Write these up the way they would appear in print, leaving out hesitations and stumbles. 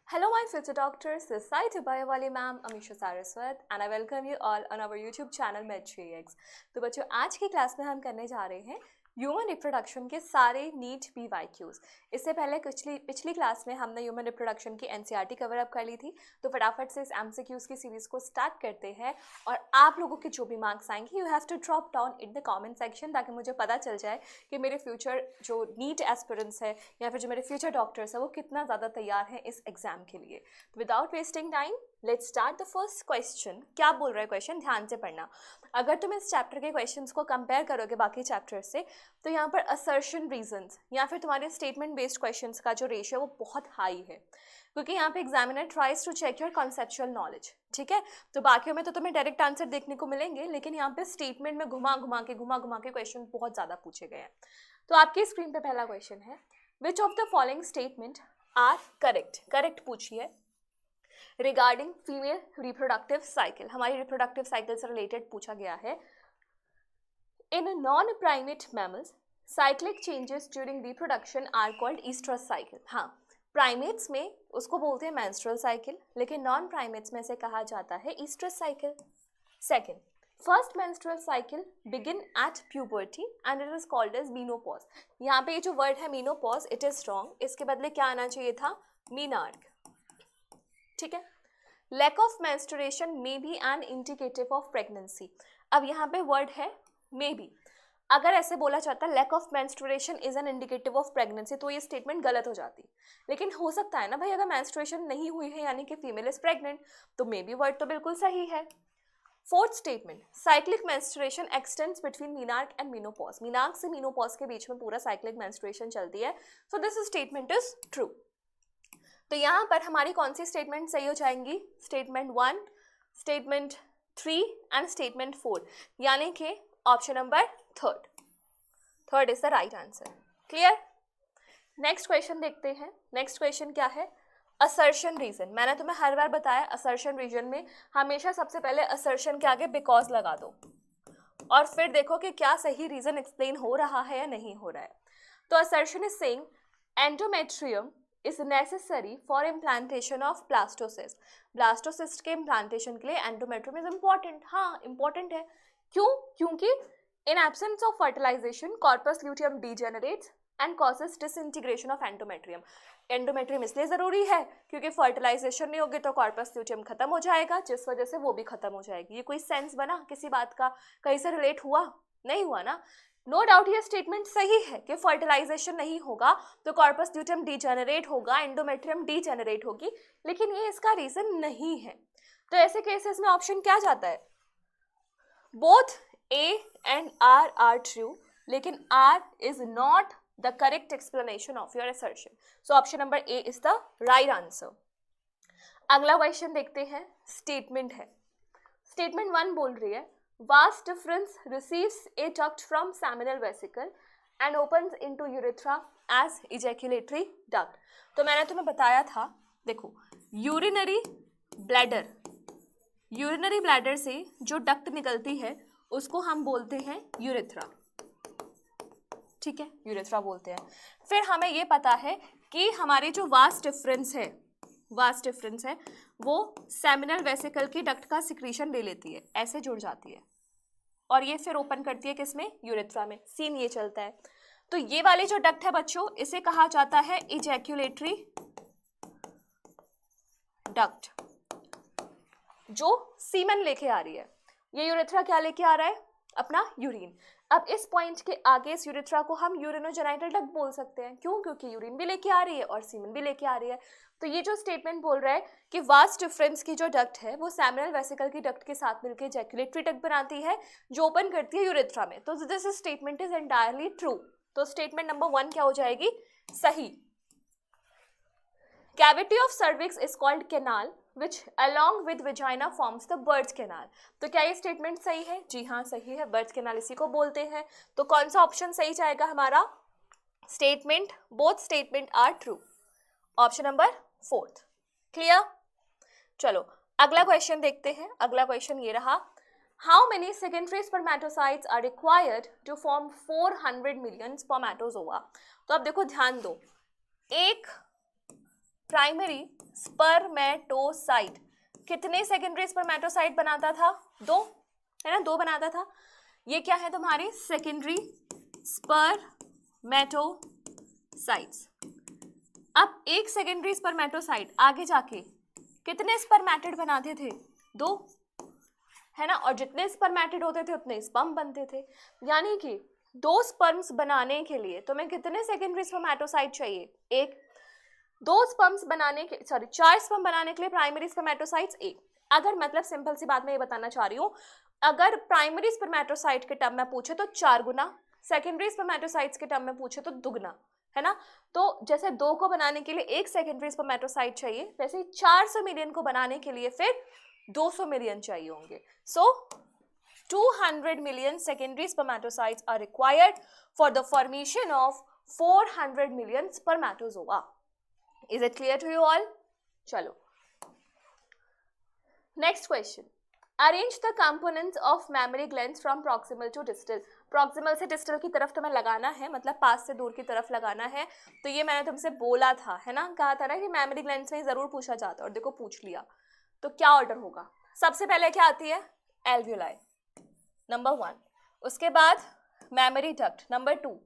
Hello my future doctors, this is Sai Tibayawali ma'am, Amisha Saraswat and I welcome you all on our YouTube channel Med3x। तो बच्चों आज की class में हम करने जा रहे हैं ह्यूमन रिप्रोडक्शन के सारे नीट PYQs। इससे पहले पिछली क्लास में हमने ह्यूमन रिप्रोडक्शन की NCERT कवर अप कर ली थी, तो फटाफट से इस MCQs की सीरीज़ को स्टार्ट करते हैं। और आप लोगों के जो भी मार्क्स आएंगे you have to drop down in the comment section, ताकि मुझे पता चल जाए कि मेरे फ्यूचर जो नीट एस्पिरेंट्स है या फिर जो मेरे फ्यूचर डॉक्टर्स है वो कितना ज़्यादा तैयार हैं इस एग्जाम के लिए। Without wasting time let's start the first question. क्या बोल रहा है क्वेश्चन, ध्यान से पढ़ना। अगर तुम इस चैप्टर के क्वेश्चंस को कंपेयर करोगे बाकी चैप्टर्स से, तो यहाँ पर असर्शन रीजंस या फिर तुम्हारे स्टेटमेंट बेस्ड क्वेश्चंस का जो रेशियो है वो बहुत हाई है, क्योंकि यहाँ पे examiner tries to check your conceptual knowledge. ठीक है, तो बाकियों में तो तुम्हें डायरेक्ट आंसर देखने को मिलेंगे, लेकिन यहाँ पे स्टेटमेंट में घुमा घुमा के क्वेश्चन बहुत ज़्यादा पूछे गए हैं। तो आपकी स्क्रीन पे पहला क्वेश्चन है, which of the following statement are correct पूछिए रिगार्डिंग फीमेल रिप्रोडक्टिव साइकिल। हमारी रिप्रोडक्टिव साइकिल से रिलेटेड पूछा गया है। In non primate mammals cyclic changes during reproduction are called oestrus cycle. हाँ, प्राइमेट्स में उसको बोलते हैं मेंस्ट्रुअल साइकिल, लेकिन नॉन प्राइमेट्स में से कहा जाता है oestrus cycle. Second, first menstrual cycle begin at puberty and it is called as menopause. यहाँ पे ये जो वर्ड है मीनोपॉज, इट इज रॉन्ग, इसके बदले क्या आना चाहिए था, मीनार्क। ठीक है, lack of menstruation may be an indicative of pregnancy. अब यहाँ पे वर्ड है मे बी, अगर ऐसे बोला जाता lack of menstruation is an indicative of pregnancy तो ये स्टेटमेंट गलत हो जाती, लेकिन हो सकता है ना भाई, अगर मेंस्ट्रुएशन नहीं हुई है यानी कि फीमेल इज प्रेग्नेंट, तो मे बी वर्ड तो बिल्कुल सही है। Fourth statement, cyclic menstruation x tends between menarche and menopause. Menarche से मीनोपॉज के बीच में पूरा साइक्लिक मेंस्ट्रुएशन चलती है, so this statement is true. तो यहाँ पर हमारी कौन सी स्टेटमेंट सही हो जाएंगी, स्टेटमेंट 1, स्टेटमेंट 3 एंड स्टेटमेंट 4, यानी कि option number third is the right answer. Clear. Next question देखते हैं। नेक्स्ट क्वेश्चन क्या है, असर्शन रीजन। मैंने तुम्हें हर बार बताया असर्शन रीजन में हमेशा सबसे पहले असर्शन के आगे बिकॉज लगा दो और फिर देखो कि क्या सही रीजन एक्सप्लेन हो रहा है या नहीं हो रहा है। तो assertion is saying endometrium is necessary for implantation of blastocyst। Blastocyst के इम्प्लांटेशन के लिए एंडोमेट्रियम इज इम्पॉर्टेंट। हाँ, इम्पॉर्टेंट है। क्यों? क्योंकि in absence of fertilization corpus luteum degenerates and causes disintegration of endometrium. Endometrium इसलिए ज़रूरी है क्योंकि फर्टिलाइजेशन नहीं होगी तो कॉर्पस ल्यूटियम खत्म हो जाएगा, जिस वजह से वो भी खत्म हो जाएगी। ये कोई सेंस बना किसी बात का, कहीं से रिलेट हुआ? नहीं हुआ ना। नो डाउट ये स्टेटमेंट सही है कि फर्टिलाइजेशन नहीं होगा तो कॉर्पस ल्यूटियम डीजेनरेट होगा, एंडोमेट्रियम डीजेनरेट होगी, लेकिन ये इसका रीजन नहीं है। तो ऐसे केसेस में ऑप्शन क्या जाता है, both A and R are true, लेकिन R is not the correct explanation of your assertion. So option number A is the right answer. अगला क्वेश्चन देखते हैं, स्टेटमेंट है। स्टेटमेंट 1 बोल रही है vas deferens receives a duct from seminal vesicle and opens into urethra as ejaculatory duct। तो मैंने तुम्हें बताया था, देखो यूरिनरी ब्लैडर से जो डक्ट निकलती है उसको हम बोलते हैं यूरेथ्रा। ठीक है, यूरेथ्रा बोलते हैं। फिर हमें ये पता है कि हमारी जो वास्ट डिफरेंस है वो सेमिनल वेसिकल की डक्ट का सिक्रीशन ले लेती है, ऐसे जुड़ जाती है और ये फिर ओपन करती है किसमें, यूरेथ्रा में। सीन ये चलता है। तो ये वाली जो डक्ट है बच्चों, इसे कहा जाता है इजैक्यूलेटरी डक्ट, जो सीमन लेके आ रही है। ये यूरेथ्रा क्या लेके आ रहा है, अपना यूरिन। अब इस पॉइंट के आगे इस यूरेथ्रा को हम यूरिनोजेनाइटल डक्ट बोल सकते हैं। क्यों? क्योंकि यूरिन भी लेके आ रही है और सीमन भी लेके आ रही है। तो ये जो स्टेटमेंट बोल रहा है कि वास्ट डिफरेंस की जो डक्ट है वो सेमिनल वेसिकल की डक्ट के साथ मिलकर इजैक्यूलेटरी डक्ट बनाती है जो ओपन करती है यूरेथ्रा में। तो this statement is entirely true. तो स्टेटमेंट नंबर 1 क्या हो जाएगी, सही। Cavity of cervix is called canal which along with vagina forms the birth canal। तो क्या ये स्टेटमेंट सही है? जी हाँ, सही है। बर्थ कैनाल इसी को बोलते हैं। तो कौन सा ऑप्शन सही जाएगा हमारा, statement, both statement are true, option number 4। Clear. चलो अगला क्वेश्चन देखते हैं। अगला क्वेश्चन ये रहा, how many secondary spermatocytes are required to form 400 million spermatozoa. तो अब देखो, ध्यान दो, एक प्राइमरी स्पर्मेटोसाइट कितने सेकेंडरी स्पर्मेटोसाइट बनाता था? 2, है ना, 2 बनाता था। ये क्या है तुम्हारी सेकेंडरी स्पर्मेटोसाइट्स। अब एक सेकेंडरी स्पर्मेटोसाइट आगे जाके कितने स्पर्मेटिड बनाते थे? 2, है ना, और जितने स्पर्मेटिड होते थे उतने स्पर्म बनते थे। यानी कि 2 स्पर्म्स बनाने के लिए तुम्हें कितने सेकेंडरी स्पर्मेटोसाइट चाहिए? 1। 4 स्पर्म बनाने के लिए प्राइमरी स्पर्मेटोसाइट्स 1। अगर मतलब सिंपल सी बात मैं ये बताना चाह रही हूँ, अगर प्राइमरी स्पर्मेटोसाइट के टर्म में पूछे तो 4 गुना, सेकेंडरी स्पर्मेटोसाइट्स के टर्म में पूछे तो दुगना, है ना। तो जैसे 2 को बनाने के लिए 1 सेकेंडरी स्पर्मेटोसाइट चाहिए, वैसे 400 मिलियन को बनाने के लिए फिर 200 मिलियन चाहिए होंगे। सो 200 million secondary spermatocytes are required for the formation of 400 million spermatozoa. Is it clear to you all? Chalo. Next question. Arrange the components of mammary glands from proximal to distal. Proximal से distal की तरफ तुम्हें लगाना है, मतलब पास से दूर की तरफ लगाना है। तो ये मैंने तुमसे बोला था, है ना, कहा था ना कि mammary glands में जरूर पूछा जाता है, और देखो पूछ लिया। तो क्या ऑर्डर होगा? सबसे पहले क्या आती है? एल्वियोलाई नंबर 1, उसके बाद मैमरी डक्ट नंबर 2,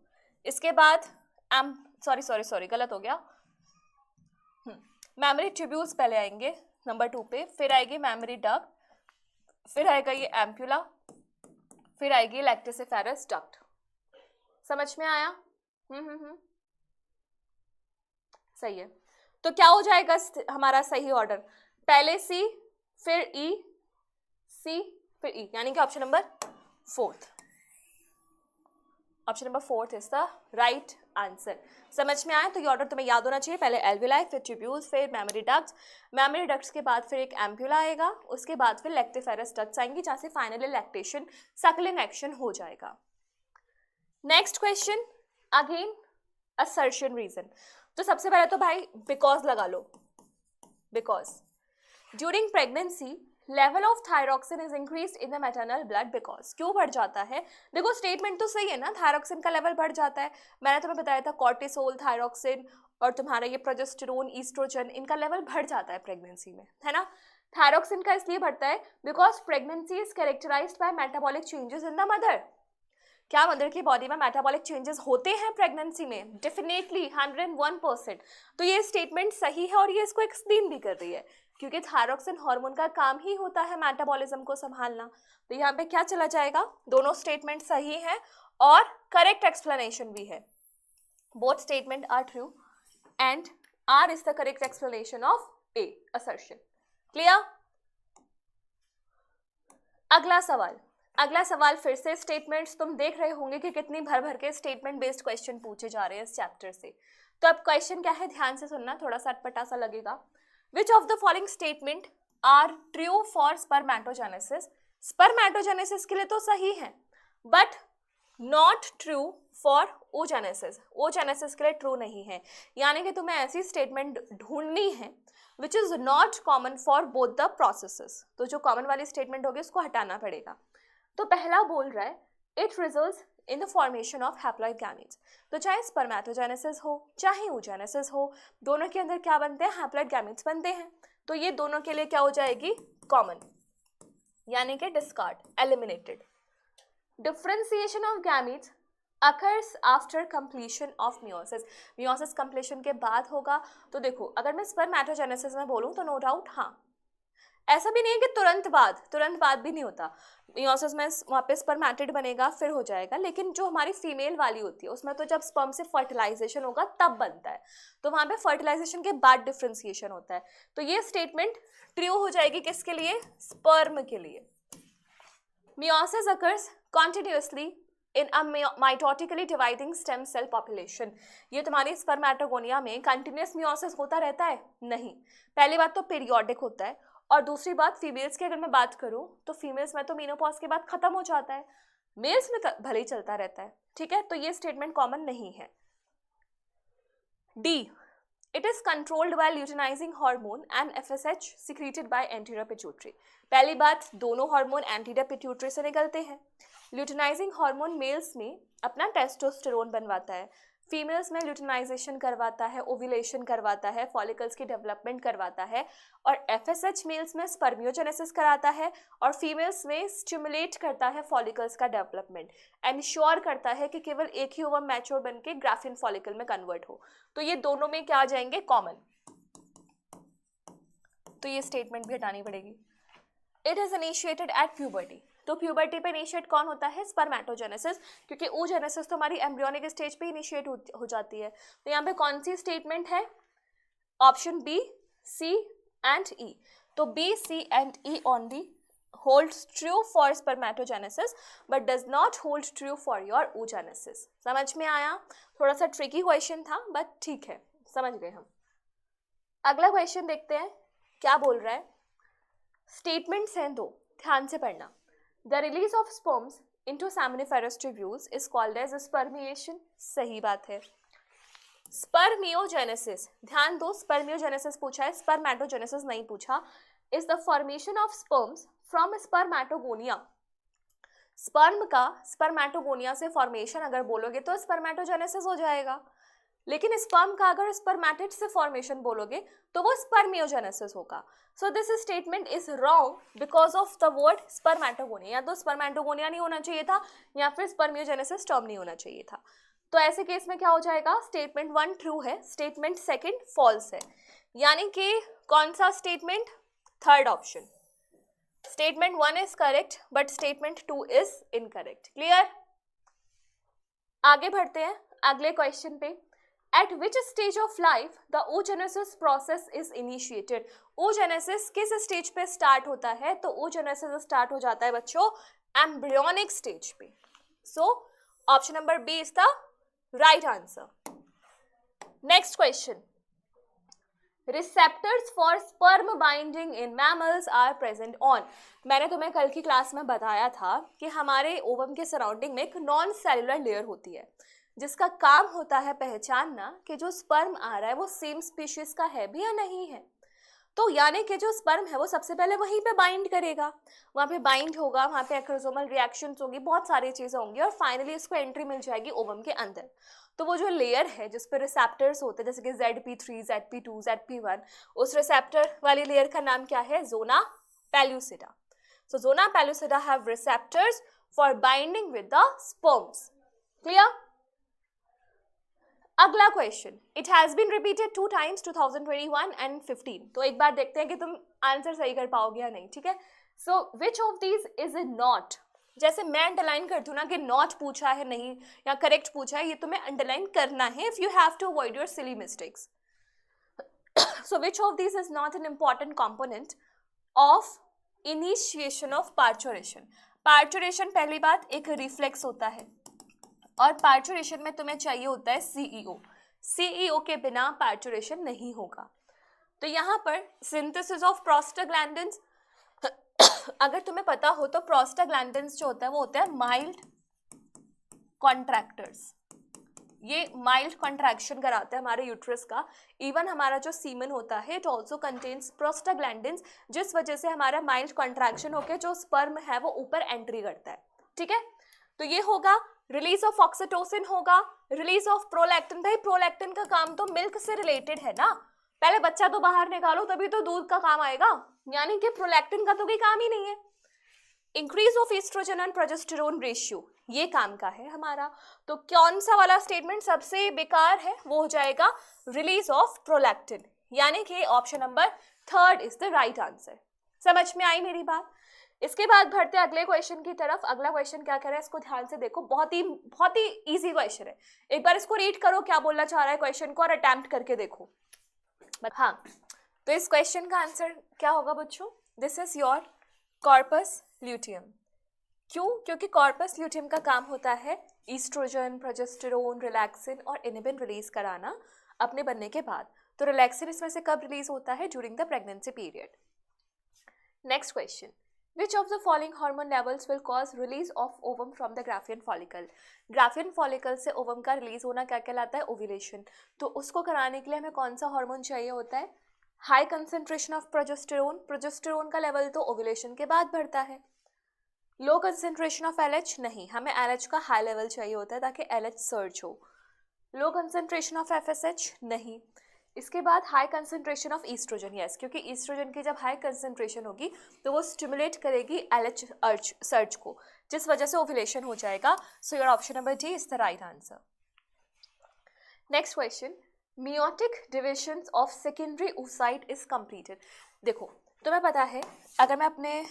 इसके बाद सॉरी गलत हो गया, मैमरी ट्यूब्यूल्स पहले आएंगे नंबर 2 पे, फिर आएगी मैमरी डक्ट, फिर आएगा ये एम्प्यूला, फिर आएगी लैक्टिसिफेरस डक्ट। समझ में आया? सही है। तो क्या हो जाएगा हमारा सही ऑर्डर? पहले सी, फिर ई, सी, फिर ई, यानी कि option number 4 is the right answer. समझ में आया? तो ये ऑर्डर तुम्हें याद होना चाहिए, पहले एल्वियोलाई, फिर ट्यूब्यूल्स, फिर मैमरी डक्ट्स के बाद फिर एक एम्प्यूला आएगा, उसके बाद फिर लैक्टिफेरस डक्ट्स आएंगी, जहां से फाइनली लैक्टेशन सकलिंग एक्शन हो जाएगा। Next question, again assertion reason. तो सबसे पहले तो भाई बिकॉज लगा लो, because during pregnancy level of thyroxine is increased in the maternal blood. Because क्यों बढ़ जाता है? देखो स्टेटमेंट तो सही है ना, थायरॉक्सिन का लेवल बढ़ जाता है। मैंने तुम्हें बताया था कॉर्टिसोल, थायरॉक्सिन और तुम्हारा ये प्रोजेस्टेरोन, ईस्ट्रोजन, इनका लेवल बढ़ जाता है प्रेगनेंसी में, है ना। थायरॉक्सिन का इसलिए बढ़ता है because pregnancy is characterized by metabolic changes in the mother. क्या मदर की बॉडी में मेटाबॉलिक चेंजेस होते हैं प्रेगनेंसी में? डेफिनेटली 101%। तो ये स्टेटमेंट सही है, और ये इसको एक्सप्लेन भी कर रही है, क्योंकि थायरॉक्सिन हार्मोन का काम ही होता है मेटाबॉलिज्म को संभालना। तो यहाँ पे क्या चला जाएगा? दोनों स्टेटमेंट सही है और करेक्ट एक्सप्लेनेशन भी है। Both statement are true and R is the correct explanation of a assertion. Clear? अगला सवाल फिर से स्टेटमेंट्स। तुम देख रहे होंगे कि कितनी भर भर के स्टेटमेंट बेस्ड क्वेश्चन पूछे जा रहे हैं इस चैप्टर से। तो अब क्वेश्चन क्या है, ध्यान से सुनना, थोड़ा सा अटपटा सा लगेगा। Which of the following statement are true for spermatogenesis? Spermatogenesis के लिए तो सही है, but not true for oogenesis. oogenesis के लिए true नहीं है। यानी कि तुम्हें ऐसी स्टेटमेंट ढूंढनी है which is not common for both the processes. तो जो कॉमन वाली स्टेटमेंट होगी उसको हटाना पड़ेगा। तो पहला बोल रहा है it results in the formation of haploid gametes। तो चाहे स्पर्मेटोजेनेसिस हो चाहे oogenesis हो, दोनों के अंदर क्या बनते हैं? हैप्लॉइड गैमेट्स बनते हैं। तो ये दोनों के लिए क्या हो जाएगी? कॉमन, यानी कि discard, eliminated. Differentiation of gametes occurs after completion of meiosis. Meiosis completion के बाद होगा। तो देखो अगर मैं स्पर्मेटोजेनेसिस में बोलूँ तो नो डाउट हाँ, ऐसा भी नहीं है कि तुरंत बाद भी नहीं होता। मियोसिस में वहाँ पे स्पर्मेटिड बनेगा फिर हो जाएगा, लेकिन जो हमारी फीमेल वाली होती है उसमें तो जब स्पर्म से फर्टिलाइजेशन होगा तब बनता है। तो वहाँ पे फर्टिलाइजेशन के बाद डिफरेंशिएशन होता है। तो ये स्टेटमेंट ट्रू हो जाएगी किसके लिए? स्पर्म के लिए। Meiosis occurs continuously in a mitotically dividing stem cell population. ये तुम्हारी स्पर्मेटोगोनिया में कंटिन्यूस मियोसिस होता रहता है? नहीं। पहली बात तो पीरियोडिक होता है, और दूसरी बात फीमेल्स की अगर मैं बात करूं तो फीमेल्स में तो मेनोपॉज के बाद खत्म हो जाता है, मेल्स में भले ही चलता रहता है। ठीक है, तो ये स्टेटमेंट कॉमन नहीं है। D, it is controlled by luteinizing hormone and FSH secreted by anterior pituitary. पहली बात, दोनों हार्मोन एंटीरियर पिट्यूटरी से निकलते हैं। ल्यूटिनाइजिंग हार्मोन मेल्स में अपना टेस्टोस्टेरोन बनवाता है, फीमेल्स में ल्यूटिनाइजेशन करवाता है, ओव्यूलेशन करवाता है, फॉलिकल्स की डेवलपमेंट करवाता है, और एफएसएच मेल्स में स्पर्मियोजेनेसिस कराता है, और फीमेल्स में स्टिमुलेट करता है फॉलिकल्स का डेवलपमेंट, एंश्योर करता है कि केवल एक ही ओवम मैच्योर बन के ग्राफियन फॉलिकल में कन्वर्ट हो। तो ये दोनों में क्या आ जाएंगे, कॉमन। तो ये स्टेटमेंट भी हटानी पड़ेगी। It is initiated at puberty, तो प्यूबर्टी पे इनिशिएट कौन होता है, स्पर्मेटोजेनेसिस, क्योंकि oogenesis तो हमारी एम्ब्रियोनिक स्टेज पे इनिशिएट हो जाती है। तो यहाँ पे कौन सी स्टेटमेंट है, option B, C and E. तो B, C and E only holds true for spermatogenesis but does not hold true for your oogenesis। समझ में आया? थोड़ा सा ट्रिकी क्वेश्चन था बट ठीक है, समझ गए हम। अगला क्वेश्चन देखते हैं क्या बोल रहा है। स्टेटमेंट्स हैं दो, ध्यान से पढ़ना। The release of sperms into seminiferous tubules is called as spermiation, सही बात है। स्पर्मियोजेनेसिस, ध्यान दो, स्पर्मियोजेनेसिस पूछा है, स्पर्मेटोजेनेसिस नहीं पूछा। Is the formation of sperms from spermatogonia. Sperm का स्पर्मेटोगोनिया से फॉर्मेशन अगर बोलोगे तो स्पर्मेटोजेनेसिस हो जाएगा, लेकिन स्पर्म का अगर स्पर्मेटिड से फॉर्मेशन बोलोगे तो वो स्पर्मियोजेनेसिस होगा। So this statement is wrong because of the word spermatogonia. या तो स्पर्मेटोगोनिया नहीं होना चाहिए था या फिर स्पर्मियोजेनेसिस टर्म नहीं होना चाहिए था। तो ऐसे केस में क्या हो जाएगा, स्टेटमेंट 1 ट्रू है, स्टेटमेंट 2 फॉल्स है, यानी कि कौन सा statement, third option. Statement 1 is correct but statement 2 is incorrect. Clear? आगे बढ़ते हैं अगले क्वेश्चन पे। At which stage of life the oogenesis process is initiated? oogenesis किस स्टेज पे स्टार्ट होता है? तो oogenesis स्टार्ट हो जाता है बच्चों एम्ब्रियोनिक स्टेज पे। So option number B is the right answer. Next question, receptors for sperm binding in mammals are present on. मैंने तुम्हें कल की क्लास में बताया था कि हमारे ओवम के सराउंडिंग में एक नॉन सेलुलर लेयर होती है जिसका काम होता है पहचानना कि जो स्पर्म आ रहा है वो सेम स्पीशीज का है भी या नहीं है। तो यानी कि जो स्पर्म है वो सबसे पहले वहीं पे बाइंड करेगा, वहाँ पे बाइंड होगा, वहाँ पे एक्रोसोमल रिएक्शंस होगी, बहुत सारी चीज़ें होंगी, और फाइनली इसको एंट्री मिल जाएगी ओवम के अंदर। तो वो जो लेयर है जिस पे रिसेप्टर्स होते हैं जैसे कि ZP3, ZP2, ZP1, उस रिसेप्टर वाली लेयर का नाम क्या है, zona pellucida. So zona pellucida have receptors for binding with the sperms. Clear? अगला question, it has been repeated 2 times 2021 and 15। तो एक बार देखते हैं कि तुम आंसर सही कर पाओगे या नहीं, ठीक है। So which of these is a not, जैसे मैं अंडरलाइन कर दूं ना कि नॉट पूछा है नहीं या करेक्ट पूछा है, ये तुम्हें अंडरलाइन करना है if you have to avoid your silly mistakes. So which of these is not an important component of initiation of parturition. Parturition पहली बात एक रिफ्लेक्स होता है और पार्चुरेशन में तुम्हें चाहिए होता है सीईओ। सीईओ के बिना पार्चुरेशन नहीं होगा। तो यहाँ पर सिंथेसिस ऑफ प्रोस्टाग्लैंडिन्स, अगर तुम्हें पता हो तो प्रोस्टाग्लैंडिन्स जो होता है वो होता है माइल्ड कॉन्ट्रैक्टर्स। ये माइल्ड कॉन्ट्रैक्शन कराते हैं हमारे यूट्रस का। इवन हमारा जो सीमन होता है इट ऑल्सो कंटेन्स प्रोस्टाग्लैंडिन्स, जिस वजह से हमारा माइल्ड कॉन्ट्रैक्शन होकर जो स्पर्म है वो ऊपर एंट्री करता है, ठीक है। तो ये होगा, रिलीज ऑफ ऑक्सीटोसिन होगा, रिलीज ऑफ प्रोलैक्टिन। भाई प्रोलैक्टिन का काम तो मिल्क से रिलेटेड है ना, पहले बच्चा तो बाहर निकालो तभी तो दूध का काम आएगा, यानी कि प्रोलैक्टिन का तो कोई काम ही नहीं है। Increase of oestrogen and progesterone ratio, ये काम का है हमारा। तो कौन सा वाला स्टेटमेंट सबसे बेकार है, वो हो जाएगा रिलीज ऑफ प्रोलैक्टिन, यानी कि option number 3 is the right answer. समझ में आई मेरी बात? इसके बाद बढ़ते हैं अगले क्वेश्चन की तरफ। अगला क्वेश्चन क्या करें, इसको ध्यान से देखो, बहुत ही इजी क्वेश्चन है। एक बार इसको रीड करो क्या बोलना चाह रहा है क्वेश्चन को और अटेम्प्ट करके देखो। हाँ, तो इस क्वेश्चन का आंसर क्या होगा बच्चों, this is your corpus luteum. क्यों? क्योंकि कॉर्पस ल्यूटियम का काम होता है ईस्ट्रोजन, प्रोजेस्टेरोन, रिलैक्सिन और इनिबिन रिलीज कराना अपने बनने के बाद। तो रिलैक्सिन इसमें से कब रिलीज होता है, during the pregnancy period. Next question, Which of the following hormone levels will cause release of ovum from the Graafian follicle? Graafian follicle से ovum का रिलीज होना क्या कहलाता है, ओव्यूलेशन। तो उसको कराने के लिए हमें कौन सा हार्मोन चाहिए होता है, high concentration of progesterone. Progesterone का लेवल तो ओव्यूलेशन के बाद बढ़ता है। लो कंसेंट्रेशन ऑफ LH नहीं, हमें LH का हाई लेवल चाहिए होता है ताकि LH सर्ज हो। लो कंसंट्रेशन ऑफ FSH नहीं। इसके बाद high concentration of oestrogen, yes, क्योंकि ईस्ट्रोजन की जब हाई कंसंट्रेशन होगी तो वो स्टिमुलेट करेगी LH सर्च को, जिस वजह से ओव्यूलेशन हो जाएगा। सो your option number D is the right answer. Next question, meiotic divisions of secondary oocyte is completed। देखो तुम्हें पता है, अगर मैं अपने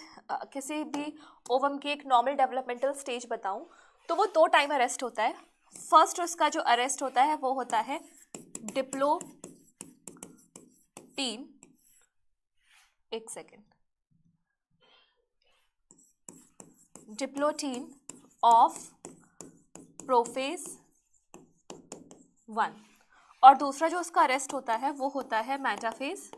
किसी भी ओवम की एक नॉर्मल डेवलपमेंटल स्टेज बताऊं तो वो 2 टाइम अरेस्ट होता है। फर्स्ट उसका जो अरेस्ट होता है वो होता है डिप्लोटीन, एक सेकेंड, डिप्लोटीन ऑफ प्रोफेज 1, और दूसरा जो उसका अरेस्ट होता है वो होता है मेटाफेज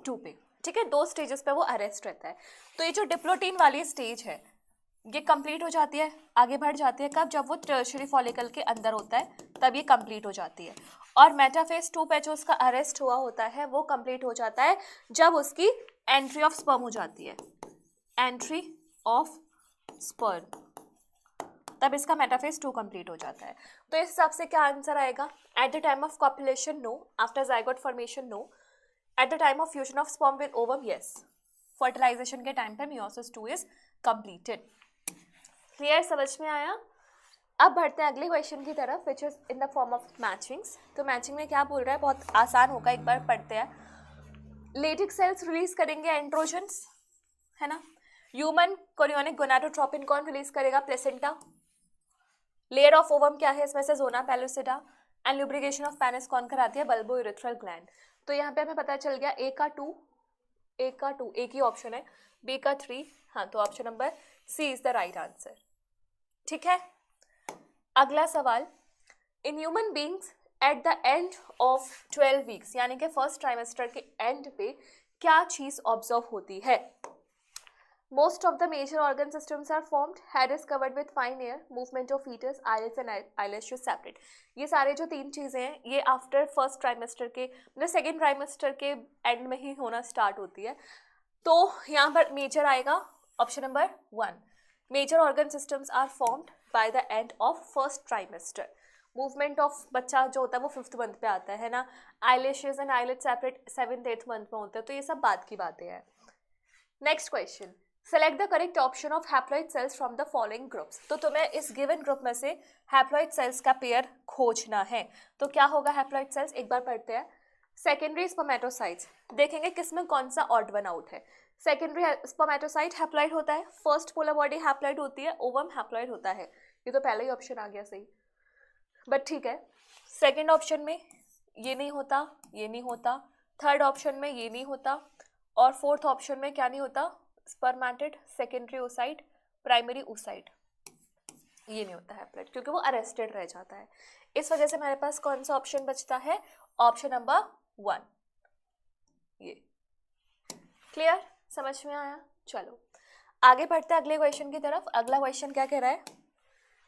2 पे। ठीक है, 2 स्टेजेस पे वो अरेस्ट रहता है। तो ये जो डिप्लोटीन वाली स्टेज है ये कंप्लीट हो जाती है, आगे बढ़ जाती है कब, जब वो टर्शियरी फॉलिकल के अंदर होता है तब ये कंप्लीट हो जाती है। और मेटाफेज 2 पे जो उसका अरेस्ट हुआ होता है वो कंप्लीट हो जाता है जब उसकी एंट्री ऑफ स्पर्म हो जाती है, एंट्री ऑफ स्पर्म, तब इसका मेटाफेज 2 कंप्लीट हो जाता है। तो इस हिसाब से क्या आंसर आएगा, at the time of copulation no, after zygote formation no, at the time of fusion of sperm with ovum yes, fertilization के टाइम पे मियोसिस 2 इज कंप्लीटेड। क्लियर, समझ में आया? अब बढ़ते हैं अगले क्वेश्चन की तरफ, which is in the form of matchings. तो मैचिंग में क्या बोल रहा है, बहुत आसान होगा, एक बार पढ़ते हैं। लेटिक सेल्स रिलीज करेंगे एंड्रोजन्स, है ना। ह्यूमन कोरियोनिक गोनाडोट्रोपिन कौन रिलीज करेगा, प्लेसेंटा। लेयर ऑफ ओवम क्या है इसमें से, zona pellucida. And lubrication of penis कौन कराती है, बल्बो यूरेथ्रल ग्लैंड। तो यहाँ पे हमें पता चल गया ए का 2, एक ही ऑप्शन है, बी का 3, हाँ, तो option number C is the right answer. ठीक है, अगला सवाल, in human beings at the end of 12 weeks, यानी कि फर्स्ट ट्राइमेस्टर के एंड पे क्या चीज ऑब्जर्व होती है। Most of the major organ systems are formed. Head is covered with fine hair. Movement of fetus, iris and eyelashes separate. ये सारे जो 3 चीज़ें हैं ये आफ्टर फर्स्ट ट्राइमेस्टर के, मतलब सेकेंड ट्राइमेस्टर के एंड में ही होना स्टार्ट होती है। तो यहाँ पर मेजर आएगा option number 1। Major organ systems are formed by the end of first trimester. Movement of बच्चा जो होता है वो 5th मंथ पे आता है ना। Eyelashes and eyelid separate 7th 8th month में होते हैं। तो ये सब बात की बातें हैं। Next question, select the correct option of haploid cells from the following groups. तो तुम्हें इस गिवन ग्रुप में से हैप्लॉइड सेल्स का पेयर खोजना है। तो क्या होगा हैप्लॉइड सेल्स, एक बार पढ़ते हैं। सेकेंडरी स्पर्मेटोसाइट्स, देखेंगे किसमें कौन सा ऑड वन आउट है। सेकेंडरी स्पर्मेटोसाइट हैप्लॉइड होता है, फर्स्ट पोलर बॉडी हैप्लॉइड होती है, ओवम हैप्लॉइड होता है। ये तो पहला ही ऑप्शन आ गया सही, बट ठीक है। सेकेंड ऑप्शन में ये नहीं होता, ये नहीं होता, थर्ड ऑप्शन में ये नहीं होता, और फोर्थ ऑप्शन में क्या नहीं होता, spermatid, secondary oocyte, primary oocyte, ये नहीं होता हैप्लॉइड, क्योंकि वो अरेस्टेड रह जाता है। इस वजह से हमारे पास कौन सा ऑप्शन बचता है, ऑप्शन नंबर 1, ये। क्लियर, समझ में आया? चलो आगे बढ़ते हैं अगले क्वेश्चन की तरफ। अगला क्वेश्चन क्या कह रहा है,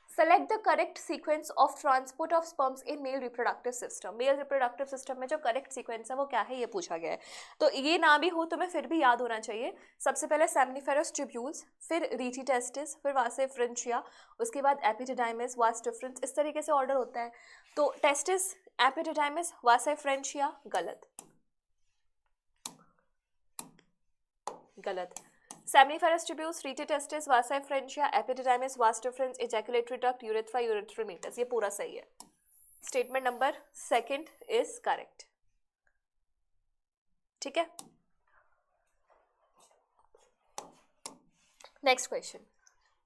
select the correct sequence of transport of sperms in male reproductive system. Male reproductive system में जो करेक्ट सीक्वेंस है वो क्या है, ये पूछा गया है। तो ये ना भी हो तुम्हें फिर भी याद होना चाहिए। सबसे पहले सेमनिफेरस ट्यूब्यूल्स, फिर रीटी टेस्टिस, फिर वासे फ्रेंचिया, उसके बाद एपिडिडाइमिस, वास डिफरेंस, इस तरीके से ऑर्डर होता है। तो टेस्टिस, एपिडिडाइमिस, वासे फ्रेंचिया, गलत, गलत। Seminiferous tubules, rete testis, vasa efferentia, epididymis, vas deferens, ejaculatory duct, urethra, urethromeatus, ये पूरा सही है। Statement number 2 is correct. ठीक है, next question,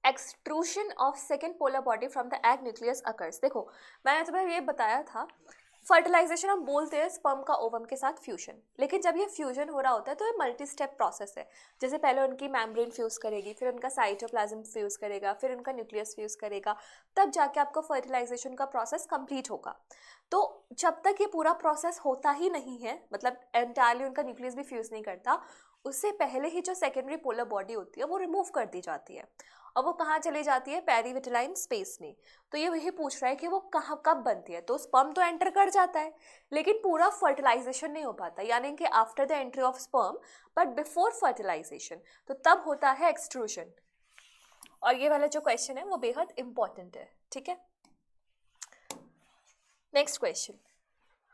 extrusion of second polar body from the egg nucleus occurs. देखो मैंने तुम्हें ये बताया था, फर्टिलाइजेशन हम बोलते हैं स्पर्म का ओवम के साथ फ्यूजन, लेकिन जब ये फ्यूजन हो रहा होता है तो ये मल्टी स्टेप प्रोसेस है। जैसे पहले उनकी मेम्ब्रेन फ्यूज करेगी, फिर उनका साइटोप्लाज्म फ्यूज करेगा, फिर उनका न्यूक्लियस फ्यूज करेगा, तब जाके आपको फर्टिलाइजेशन का प्रोसेस कंप्लीट होगा। तो जब तक ये पूरा प्रोसेस होता ही नहीं है, मतलब एंटायरली उनका न्यूक्लियस भी फ्यूज नहीं करता, उससे पहले ही जो सेकेंडरी पोलर बॉडी होती है वो रिमूव कर दी जाती है, और वो कहाँ चली जाती है, पेरीविटालाइन स्पेस में। तो ये वही पूछ रहा है कि वो कहाँ कब बनती है। तो स्पर्म तो एंटर कर जाता है, लेकिन पूरा फर्टिलाइजेशन नहीं हो पाता, यानी कि after the entry of sperm but before fertilization, तो तब होता है एक्सट्रूशन। और ये वाला जो क्वेश्चन है वो बेहद इंपॉर्टेंट है। ठीक है, next question,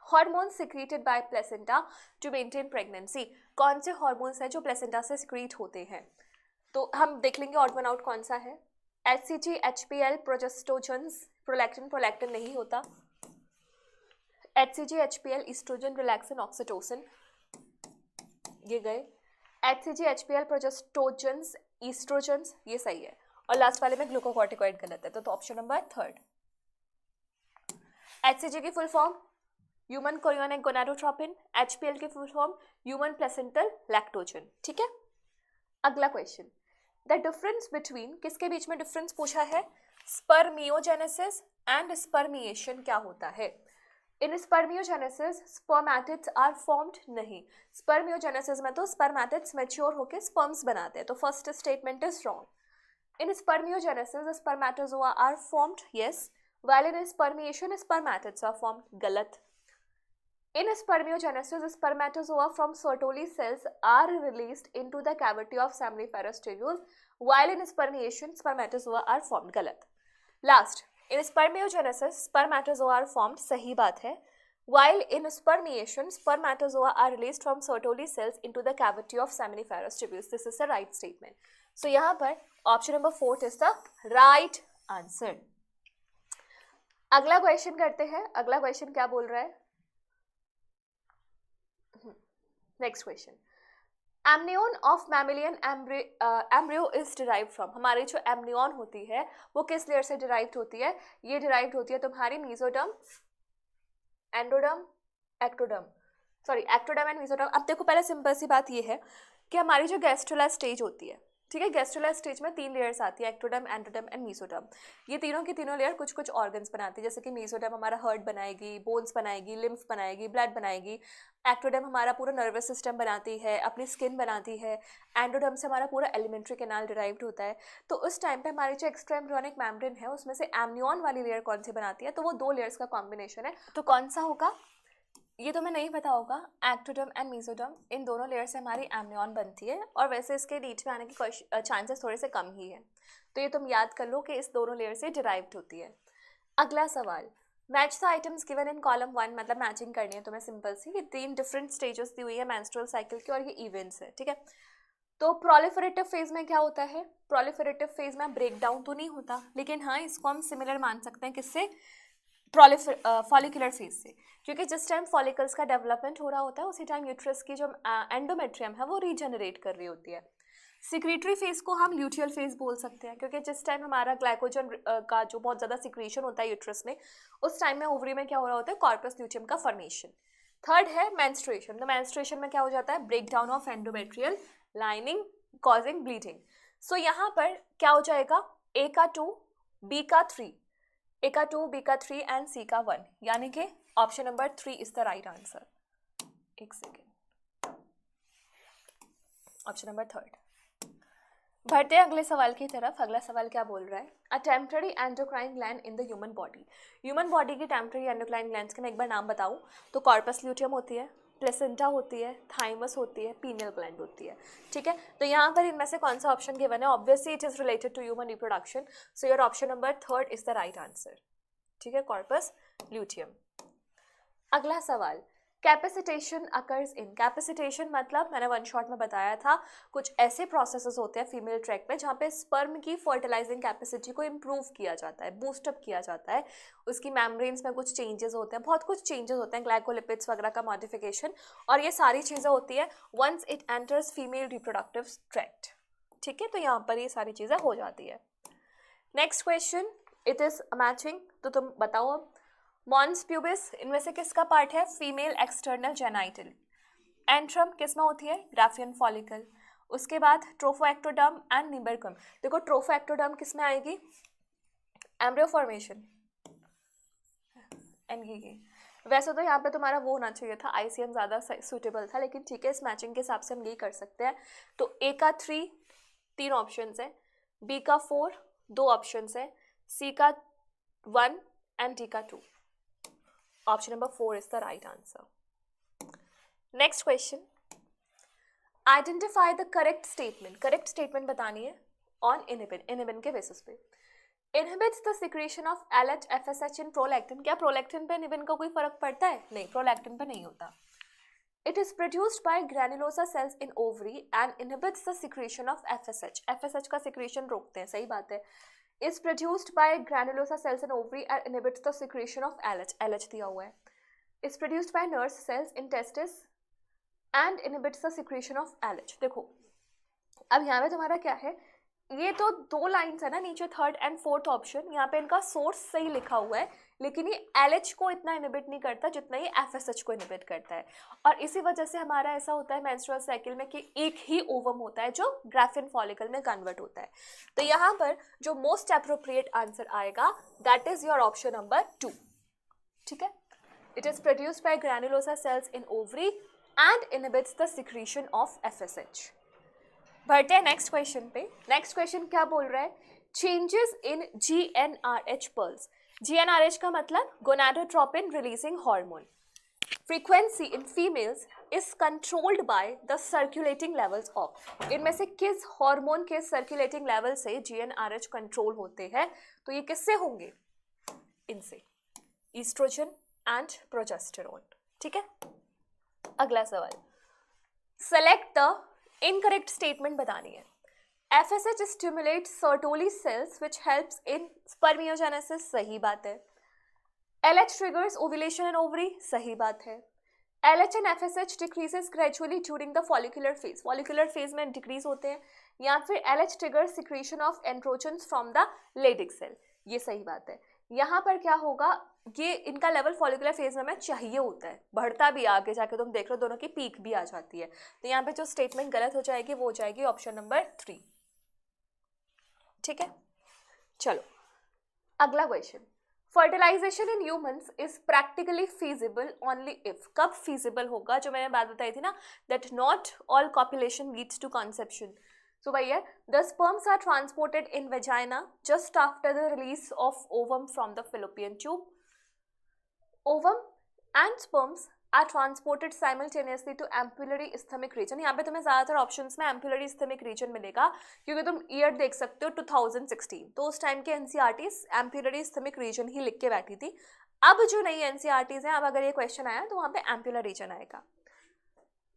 hormone secreted by placenta to maintain pregnancy. कौन से हार्मोन्स हैं जो प्लेसेंटा से सिक्रीट होते हैं? तो हम देख लेंगे ऑड वन आउट कौन सा है। HCG, HPL, प्रोजेस्टोजेंस, प्रोलैक्टिन नहीं होता। HCG, HPL, oestrogen, relaxin, oxytocin, ये गए। HCG, HPL, प्रोजेस्टोजेंस, ईस्ट्रोजेंस, ये सही है। और लास्ट वाले में ग्लूकोकॉर्टिकॉइड गलत है, तो ऑप्शन नंबर 3। HCG की full form human chorionic gonadotropin, HPL की full form human placental lactogen. ठीक है, अगला क्वेश्चन, द डिफरेंस बिटवीन, किसके बीच में डिफरेंस पूछा है? स्पर्मियोजेनेसिस एंड स्पर्मिएशन क्या होता है? In spermiogenesis spermatids are formed नहीं। स्पर्मियोजेनेसिस में तो स्पर्मेटिड्स मैच्योर होकर स्पर्म्स बनाते हैं, तो first statement is wrong. In spermiogenesis spermatozoa are formed, yes, while in spermiation spermatids are formed, गलत। In spermiogenesis, spermatozoa from Sertoli cells are released into the cavity of seminiferous tubules, while in spermiation, spermatozoa are formed, गलत। Last, in spermiogenesis, spermatozoa are formed, सही बात है, while in spermiation, spermatozoa are released from Sertoli cells into the cavity of seminiferous tubules. This is the right statement. So यहाँ पर option number 4 is the right answer. अगला question करते हैं। अगला question क्या बोल रहा है? Next question, amnion of mammalian embryo is derived from. हमारी जो एमनियन होती है वो किस लेयर से डिराइव्ड होती है? ये डिराइव्ड होती है तुम्हारी mesoderm, endoderm, ectoderm, sorry ectoderm and mesoderm. अब देखो, पहले सिंपल सी बात ये है कि हमारी जो गैस्ट्रुला स्टेज होती है, ठीक है, गैस्ट्रुला स्टेज में 3 लेयर्स आती है, एक्टोडर्म, एंडोडर्म एंड मीजोडर्म। ये तीनों की तीनों लेयर कुछ कुछ ऑर्गन्स बनाती है, जैसे कि मीजोडर्म हमारा हार्ट बनाएगी, बोन्स बनाएगी, लिम्फ बनाएगी, ब्लड बनाएगी। एक्टोडर्म हमारा पूरा नर्वस सिस्टम बनाती है, अपनी स्किन बनाती है। एंडोडर्म से हमारा पूरा एलिमेंट्री कैनाल डिराइव्ड होता है। तो उस टाइम पे हमारी जो एक्स्ट्रा एम्ब्रियोनिक मेम्ब्रेन है उसमें से एमनियन वाली लेयर कौन सी बनाती है? तो वो 2 लेयर्स का कॉम्बिनेशन है। तो कौन सा होगा? ये तुम्हें नहीं पता होगा। एक्टोडर्म एंड मीजोडर्म, इन दोनों लेयर से हमारी एमनियन बनती है, और वैसे इसके बीच में आने की चांसेस थोड़े से कम ही है। तो ये तुम याद कर लो कि इस दोनों लेयर से डिराइव्ड होती है। अगला सवाल, match the items given in column 1, मतलब मैचिंग करनी है तुम्हें सिंपल सी। ये 3 डिफरेंट स्टेजेस दी हुई है मेंस्ट्रुअल साइकिल की, और ये इवेंट्स है, ठीक है। तो प्रोलिफरेटिव फेज में क्या होता है? प्रोलिफरेटिव फेज में ब्रेक डाउन तो नहीं होता, लेकिन हाँ इसको हम सिमिलर मान सकते हैं, किससे? फॉलिकुलर फेज से, क्योंकि जिस टाइम फॉलिकल्स का डेवलपमेंट हो रहा होता है उसी टाइम यूट्रस की जो एंडोमेट्रियम है वो रीजनरेट कर रही होती है। सिक्रीटरी फेज को हम ल्यूटियल फेज बोल सकते हैं, क्योंकि जिस टाइम हमारा ग्लाइकोजन का जो बहुत ज़्यादा सिक्रीशन होता है यूट्रस में, उस टाइम में ओवरी में क्या हो रहा होता है? कॉर्पस ल्यूटियम का फॉर्मेशन। थर्ड है मेंस्ट्रुएशन। तो मेंस्ट्रुएशन में क्या हो जाता है? Break down of endometrial lining causing bleeding. So यहाँ पर क्या हो जाएगा? ए का 2, बी का 3, ए का 2, बी का 3 एंड सी का 1, यानी कि option number 3 is the right answer. एक सेकेंड, ऑप्शन नंबर 3। बढ़ते हैं अगले सवाल की तरफ। अगला सवाल क्या बोल रहा है? A temporary endocrine gland in the human body. Human body की टेम्पररी एंडोक्राइन ग्लैंड्स के मैं एक बार नाम बताऊं तो कॉर्पस ल्यूटियम होती है, प्लेसेंटा होती है, थाइमस होती है, पीनियल ग्लैंड होती है, ठीक है। तो यहाँ पर इनमें से कौन सा ऑप्शन गिवन है? Obviously it is related to human reproduction, so your option number 3 is the right answer, ठीक है, कॉर्पस ल्यूटियम। अगला सवाल, कैपेसिटेशन अकर्स इन। कैपेसिटेशन मतलब मैंने वन शॉट में बताया था, कुछ ऐसे प्रोसेसेस होते हैं फीमेल ट्रैक में जहाँ पे स्पर्म की फर्टिलाइजिंग कैपेसिटी को इम्प्रूव किया जाता है, बूस्टअप किया जाता है, उसकी मेम्ब्रेन्स में कुछ चेंजेस होते हैं, बहुत कुछ चेंजेस होते हैं, ग्लाइकोलिपिड्स वगैरह का मॉडिफिकेशन, और ये सारी चीज़ें होती है once it enters female reproductive tract, ठीक है। तो यहाँ पर ये सारी चीज़ें हो जाती है। Next question, it is matching, तो तुम बताओ अब। मॉन्स प्यूबिस इनमें से किसका पार्ट है? Female external genital. एंट्रम किसमें होती है? Graafian follicle. उसके बाद ट्रोफोएक्टोडर्म एंड निम्बरकम। देखो ट्रोफोएक्टोडर्म किसमें आएगी? एम्ब्रियो फॉर्मेशन, एनगीगी। वैसे तो यहाँ पे तुम्हारा वो होना चाहिए था, आईसीएम ज़्यादा सूटेबल था, लेकिन ठीक है, इस मैचिंग के हिसाब से हम यही कर सकते हैं। तो ए का 3 3 ऑप्शन है, बी का 4 2 ऑप्शन है, सी का 1 एंड डी का 2। Option number 4 is the right answer. Next question, identify the correct statement. Correct statement बतानी है ऑन इनिबिन, इनिबिन के बेसिस पे। Inhibits the secretion of LH FSH in prolactin. क्या प्रोलैक्टिन पे इनहिबिन का कोई फर्क पड़ता है? नहीं, प्रोलैक्टिन पे नहीं होता। It is produced by granulosa cells in ovary and inhibits the secretion of FSH. FSH का सिक्रीशन रोकते हैं, सही बात है। Is produced by granulosa cells in ovary and inhibits the secretion of LH. LH दिया हुआ है। Is produced by nerve cells in testis and inhibits the secretion of LH. देखो अब यहाँ पे तुम्हारा क्या है, ये तो दो लाइंस है ना नीचे, थर्ड एंड फोर्थ ऑप्शन, यहाँ पे इनका सोर्स सही लिखा हुआ है, लेकिन ये एलएच को इतना इनहिबिट नहीं करता जितना ये एफएसएच को इनहिबिट करता है। और इसी वजह से हमारा ऐसा होता है मेंस्ट्रुअल साइकिल में कि एक ही ओवम होता है जो ग्राफिन फॉलिकल में कन्वर्ट होता है। तो यहाँ पर जो मोस्ट अप्रोप्रिएट आंसर आएगा that is your option number 2। ठीक है, it is produced by granulosa cells in ovary and inhibits the secretion of FSH. बढ़ते हैं नेक्स्ट क्वेश्चन पे। नेक्स्ट क्वेश्चन क्या बोल रहा है, changes in GnRH pulse. GnRH का मतलब gonadotropin releasing hormone. Frequency in females is controlled by the circulating levels of. इनमें से किस हार्मोन के सर्कुलेटिंग लेवल से जीएनआरएच कंट्रोल होते हैं? तो ये किससे होंगे? इनसे, ईस्ट्रोजन एंड प्रोजेस्टेरोन। ठीक है, अगला सवाल, सेलेक्ट द इनकरेक्ट स्टेटमेंट बतानी है। FSH stimulates Sertoli cells which helps in spermiogenesis, सही बात है। LH triggers ovulation in ovary, सही बात है। LH and FSH decreases gradually during the follicular phase, follicular phase में decrease होते हैं। या फिर LH triggers secretion of androgens from the Leydig cell, ये सही बात है। यहाँ पर क्या होगा, ये इनका लेवल फॉलिकुलर फेज में चाहिए होता है, बढ़ता भी आगे जाके, तुम देख लो दोनों की पीक भी आ जाती है। तो यहाँ पे जो स्टेटमेंट गलत हो जाएगी वो हो जाएगी ऑप्शन नंबर 3। ठीक है, चलो अगला question, fertilization in humans is practically feasible only if. कब फीजिबल होगा? जो मैंने बात बताई थी ना, that not all copulation leads to conception. So भैया, the sperms are transported in vagina just after the release of ovum from the fallopian tube. Ovum and sperms are transported simultaneously to ampullary ischemic region. यहाँ पे तुम्हें ज़्यादातर options में ampullary ischemic region मिलेगा, क्योंकि तुम year देख सकते हो 2016, तो उस टाइम के NCERTs ampullary ischemic region ही लिख के बैठी थी। अब जो नई NCERTs हैं, अब अगर ये क्वेश्चन आया तो वहाँ पे ampular region आएगा।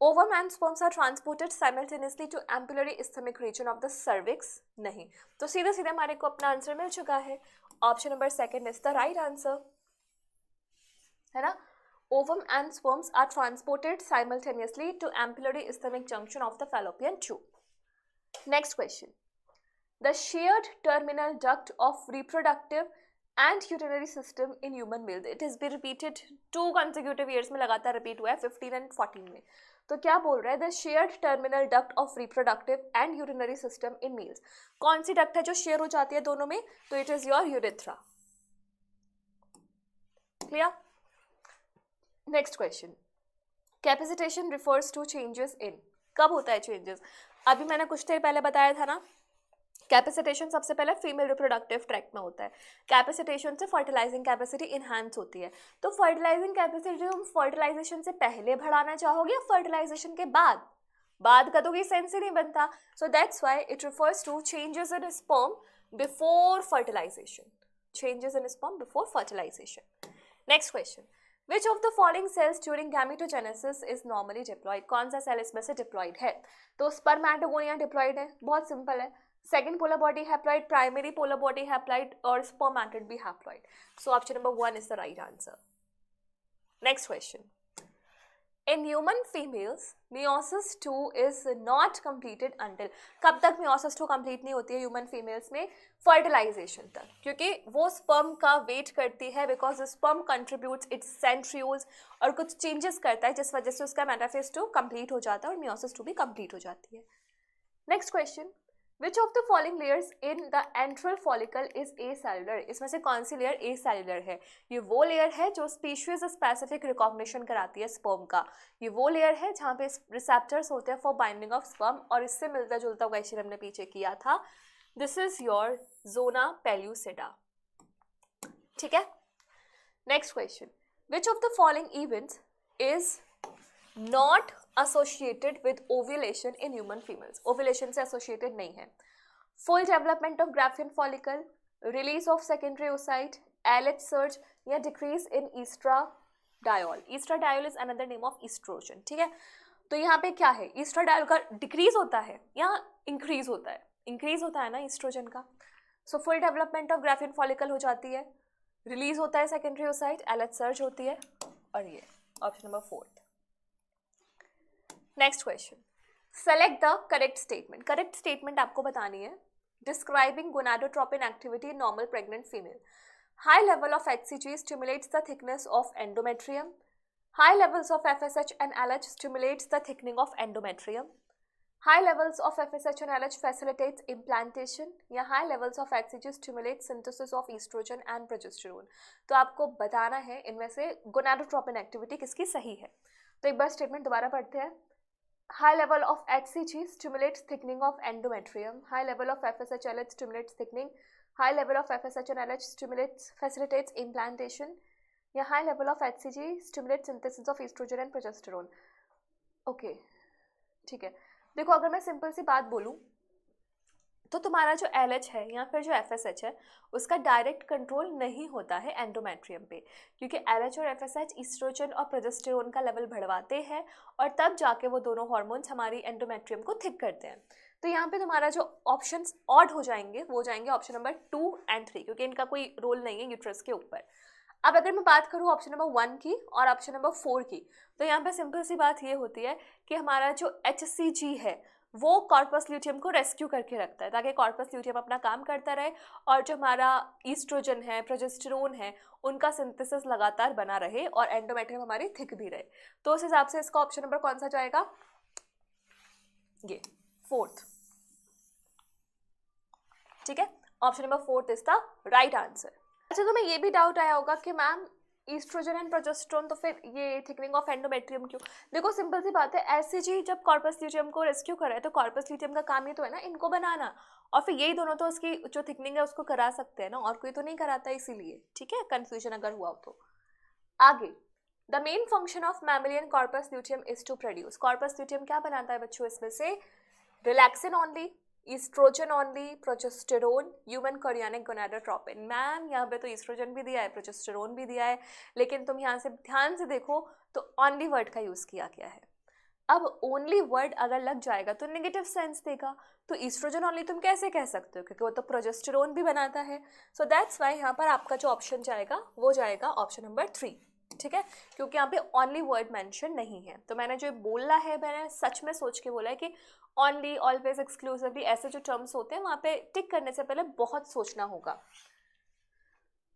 Ovum and sperms are transported simultaneously to ampullary ischemic region of the cervix, नहीं, तो सीधे सीधे हमारे को अपना आंसर मिल चुका है। Option number 2 is the right answer, है ना। Ovum and sperms are transported simultaneously to ampullary ischemic junction of the fallopian tube. Next question, the shared terminal duct of reproductive and urinary system in human males, it has been repeated 2 consecutive years में, लगातार repeat हुआ है 15 and 14 में। तो क्या बोल रहा है, the shared terminal duct of reproductive and urinary system in males. कौन सी डक्ट है जो शेयर हो जाती है दोनों में? तो it is your urethra. Clear? Next question, capacitation refers to changes in. कब होता है चेंजेस? अभी मैंने कुछ देर पहले बताया था ना, कैपेसिटेशन सबसे पहले फीमेल रिप्रोडक्टिव ट्रैक्ट में होता है। कैपेसिटेशन से फर्टिलाइजिंग कैपेसिटी इनहांस होती है। तो फर्टिलाइजिंग कैपेसिटी तुम फर्टिलाइजेशन से पहले बढ़ाना चाहोगे या फर्टिलाइजेशन के बाद? बाद का तो कोई सेंस ही नहीं बनता। So that's why it refers to changes in sperm before fertilization, changes in sperm before fertilization. Next question, Which of the following cells during gametogenesis is normally diploid? कौन सा सेल इसमें से डिप्लॉइड है? तो spermatogonia diploid है, बहुत simple है। Second polar body haploid, primary polar body haploid और स्पर्मेटिड भी haploid. So option number 1 is the right answer. Next question, in human females meiosis 2 is not completed until। कब तक meiosis 2 complete नहीं होती है ह्यूमन फीमेल्स में? Fertilisation तक, क्योंकि वो स्पर्म का वेट करती है, because sperm contributes it's centrioles और कुछ चेंजेस करता है, जिस वजह से उसका मेटाफेज 2 कंप्लीट हो जाता है और meiosis 2 भी कंप्लीट हो जाती है। Next question, Which of the following layers in the antral follicle is acellular? इसमें से कौन सी लेयर acellular है? ये वो लेयर है जो स्पीशीज स्पेसिफिक रिकॉग्निशन कराती है स्पर्म का। ये वो लेयर है जहाँ पे रिसेप्टर्स होते हैं फॉर बाइंडिंग ऑफ स्पर्म, और इससे मिलता जुलता क्वेश्चन हमने पीछे किया था। This is your zona pellucida. ठीक है, next question, which of the following events is not associated with ovulation in human females? Ovulation से एसोसिएटेड नहीं है। Full development of Graafian follicle, release of secondary oocyte, LH surge या decrease in oestradiol. Oestradiol is another name of oestrogen. ठीक है, तो यहाँ पे क्या है, ईस्ट्राडायोल का डिक्रीज होता है या इंक्रीज होता है? इंक्रीज होता है ना ईस्ट्रोजन का. So full development of graphene follicle हो जाती है, रिलीज होता है सेकेंडरी oocyte, LH सर्ज होती है, और ये option number 4. Next question, select the correct statement. Correct statement आपको बतानी है. Describing gonadotropin activity in normal pregnant female. High level of HCG stimulates the thickness of endometrium. High levels of FSH and LH stimulates the thickening of endometrium. High levels of FSH and LH facilitates implantation. या high levels of HCG stimulates synthesis of estrogen and progesterone. तो आपको बताना है इनमें से gonadotropin activity किसकी सही है. तो एक बार स्टेटमेंट दोबारा पढ़ते हैं. High level of HCG stimulates thickening of endometrium. High level of FSH-LH stimulates thickening. High level of FSH and LH facilitates implantation. या high level of HCG stimulates synthesis of estrogen and progesterone. Okay, ठीक है. देखो अगर मैं simple सी बात बोलूँ तो तुम्हारा जो LH है या फिर जो FSH है उसका डायरेक्ट कंट्रोल नहीं होता है एंडोमेट्रियम पे, क्योंकि LH और FSH ईस्ट्रोजन और प्रोजेस्टेरोन का लेवल बढ़वाते हैं और तब जाके वो दोनों हार्मोन्स हमारी एंडोमेट्रियम को थिक करते हैं. तो यहाँ पे तुम्हारा जो ऑप्शंस ऑड हो जाएंगे वो जाएंगे ऑप्शन नंबर 2 और 3, क्योंकि इनका कोई रोल नहीं है यूट्रस के ऊपर. अब अगर मैं बात करूँ ऑप्शन नंबर 1 की और ऑप्शन नंबर 4 की, तो यहाँ पे सिंपल सी बात ये होती है कि हमारा जो HCG है वो कॉर्पस ल्यूटियम को रेस्क्यू करके रखता है ताकि कॉर्पस ल्यूटियम अपना काम करता रहे और जो हमारा ईस्ट्रोजन है, प्रोजेस्टेरोन है, उनका सिंथेसिस लगातार बना रहे और एंडोमेट्रियम हमारी थिक भी रहे. तो उस हिसाब से इसका ऑप्शन नंबर कौन सा जाएगा? ये 4th. ठीक है, option number 4th is the right answer. अच्छा, तो मैं ये भी डाउट आया होगा कि मैम ईस्ट्रोजन एंड प्रोजेस्टेरोन तो फिर ये थिकनिंग ऑफ एंडोमेट्रियम क्यों? देखो सिंपल सी बात है, HCG जब कॉर्पस ल्यूटियम को रेस्क्यू कर रहा है तो कॉर्पस ल्यूटियम का काम ही तो है ना इनको बनाना, और फिर यही दोनों तो उसकी जो थिकनिंग है उसको करा सकते हैं ना, और कोई तो नहीं कराता इसीलिए. ठीक है, कंफ्यूजन अगर हुआ हो तो. आगे, the main function of mammalian corpus luteum is to produce. Corpus luteum क्या बनाता है बच्चों इसमें से? Relaxin only, oestrogen only, progesterone, human chorionic gonadotropin. Ma'am यहाँ पे तो ईस्ट्रोजन भी दिया है, प्रोजेस्टेरोन भी दिया है, लेकिन तुम यहाँ से ध्यान से देखो तो ओनली वर्ड का यूज़ किया गया है. अब ओनली वर्ड अगर लग जाएगा तो नेगेटिव सेंस देगा. तो ईस्ट्रोजन ओनली तुम कैसे कह सकते हो, क्योंकि वो तो प्रोजेस्टेरोन भी बनाता है. सो दैट्स वाई यहाँ पर आपका जो ऑप्शन जाएगा वो जाएगा ऑप्शन नंबर 3. ठीक है, क्योंकि यहाँ पे ओनली वर्ड मेंशन नहीं है. तो मैंने जो बोला है मैंने सच में सोच के बोला है कि ओनली, ऑलवेज, एक्सक्लूसिवली ऐसे जो टर्म्स होते हैं वहाँ पे टिक करने से पहले बहुत सोचना होगा.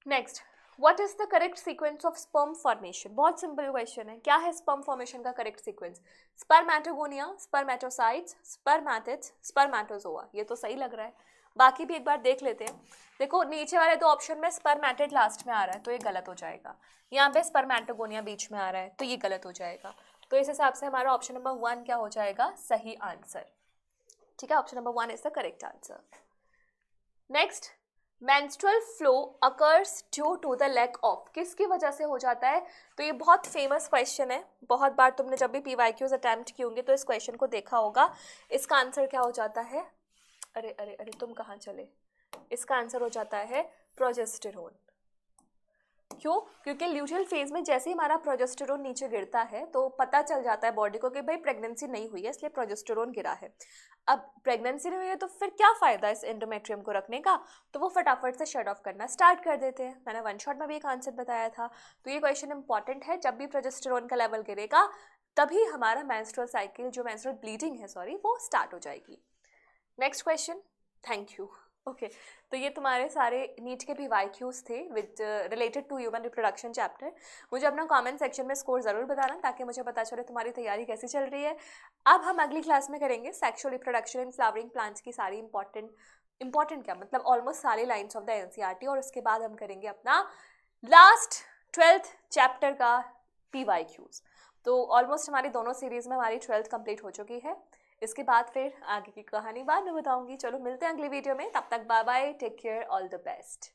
Next, what is the correct sequence of sperm formation? बहुत सिंपल क्वेश्चन है. क्या है स्पर्म फॉर्मेशन का correct sequence? Spermatogonia, spermatocytes, spermatids, spermatozoa. ये तो सही लग रहा है, बाकी भी एक बार देख लेते हैं. देखो नीचे वाले दो ऑप्शन में स्पर्मेटिड लास्ट में आ रहा है तो ये गलत हो जाएगा. यहाँ पे स्पर्मेटोगोनिया बीच में आ रहा है तो ये गलत हो जाएगा. तो इस हिसाब से हमारा ऑप्शन नंबर 1 क्या हो जाएगा? सही आंसर. ठीक है, option number 1 is the correct answer. Next, menstrual flow occurs due to the lack of. किसकी वजह से हो जाता है? तो ये बहुत फेमस क्वेश्चन है, बहुत बार तुमने जब भी PYQs अटेम्प्ट किए होंगे तो इस क्वेश्चन को देखा होगा. इसका आंसर क्या हो जाता है? अरे अरे अरे तुम कहाँ चले? इसका आंसर हो जाता है प्रोजेस्टेरोन. क्यों? क्योंकि ल्यूटियल फेज में जैसे ही हमारा प्रोजेस्टेरोन नीचे गिरता है तो पता चल जाता है बॉडी को कि भाई प्रेगनेंसी नहीं हुई है, इसलिए प्रोजेस्टेरोन गिरा है. अब प्रेगनेंसी नहीं हुई है तो फिर क्या फ़ायदा इस एंडोमेट्रियम को रखने का? तो वो फटाफट से शट ऑफ करना स्टार्ट कर देते हैं. मैंने वन शॉट में भी एक आंसर बताया था. तो ये क्वेश्चन इंपॉर्टेंट है. जब भी प्रोजेस्टेरोन का लेवल गिरेगा तभी हमारा मेंस्ट्रुअल साइकिल, जो मेंस्ट्रुअल ब्लीडिंग है सॉरी, वो स्टार्ट हो जाएगी. Next question. Thank you. Okay, तो ये तुम्हारे सारे नीट के PYQs थे with related to human reproduction chapter. मुझे अपना कमेंट सेक्शन में स्कोर ज़रूर बताना ताकि मुझे पता चले तुम्हारी तैयारी कैसी चल रही है. अब हम अगली क्लास में करेंगे sexual reproduction in flowering plants की सारी इंपॉर्टेंट क्या मतलब ऑलमोस्ट सारी लाइन्स ऑफ द NCERT, और उसके बाद हम करेंगे अपना लास्ट 12th चैप्टर का PYQs. तो ऑलमोस्ट हमारी दोनों सीरीज़ में हमारी 12th कंप्लीट हो चुकी है. इसके बाद फिर आगे की कहानी बाद में बताऊंगी. चलो मिलते हैं अगली वीडियो में, तब तक bye bye, take care, all the best.